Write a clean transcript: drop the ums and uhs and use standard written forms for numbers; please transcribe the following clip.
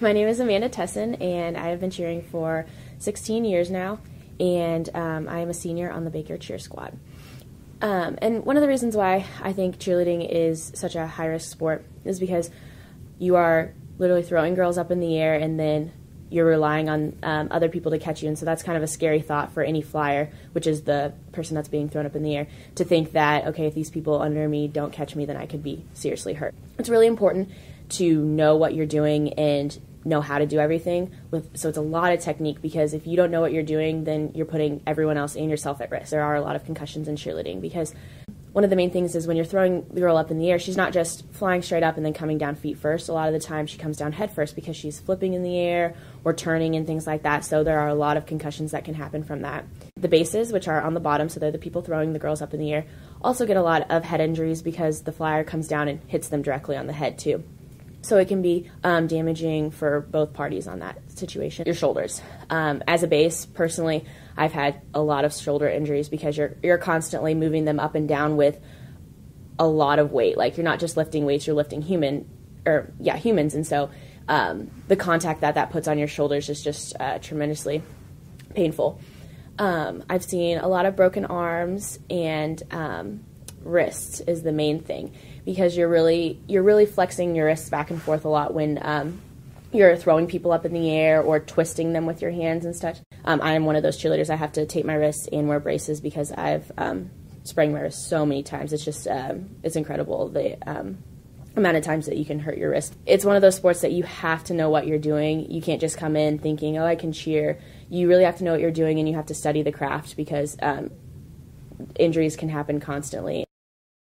My name is Amanda Tesson, and I have been cheering for 16 years now, and I am a senior on the Baker Cheer Squad. And one of the reasons why I think cheerleading is such a high-risk sport is because you are literally throwing girls up in the air, and then you're relying on other people to catch you, and so that's kind of a scary thought for any flyer, which is the person that's being thrown up in the air, to think that, okay, if these people under me don't catch me, then I could be seriously hurt. It's really important to know what you're doing and know how to do everything. So it's a lot of technique, because if you don't know what you're doing, then you're putting everyone else and yourself at risk. There are a lot of concussions in cheerleading, because one of the main things is when you're throwing the girl up in the air, she's not just flying straight up and then coming down feet first. A lot of the time she comes down head first because she's flipping in the air or turning and things like that. So there are a lot of concussions that can happen from that. The bases, which are on the bottom, so they're the people throwing the girls up in the air, also get a lot of head injuries because the flyer comes down and hits them directly on the head too. So it can be damaging for both parties on that situation. Your shoulders. As a base, personally, I've had a lot of shoulder injuries because you're constantly moving them up and down with a lot of weight. Like, you're not just lifting weights, you're lifting humans. And so the contact that puts on your shoulders is just tremendously painful. I've seen a lot of broken arms, and wrists is the main thing, because you're really flexing your wrists back and forth a lot when you're throwing people up in the air or twisting them with your hands and such. I am one of those cheerleaders. I have to tape my wrists and wear braces because I've sprained my wrists so many times. It's just it's incredible the amount of times that you can hurt your wrist. It's one of those sports that you have to know what you're doing. You can't just come in thinking, oh, I can cheer. You really have to know what you're doing, and you have to study the craft, because injuries can happen constantly.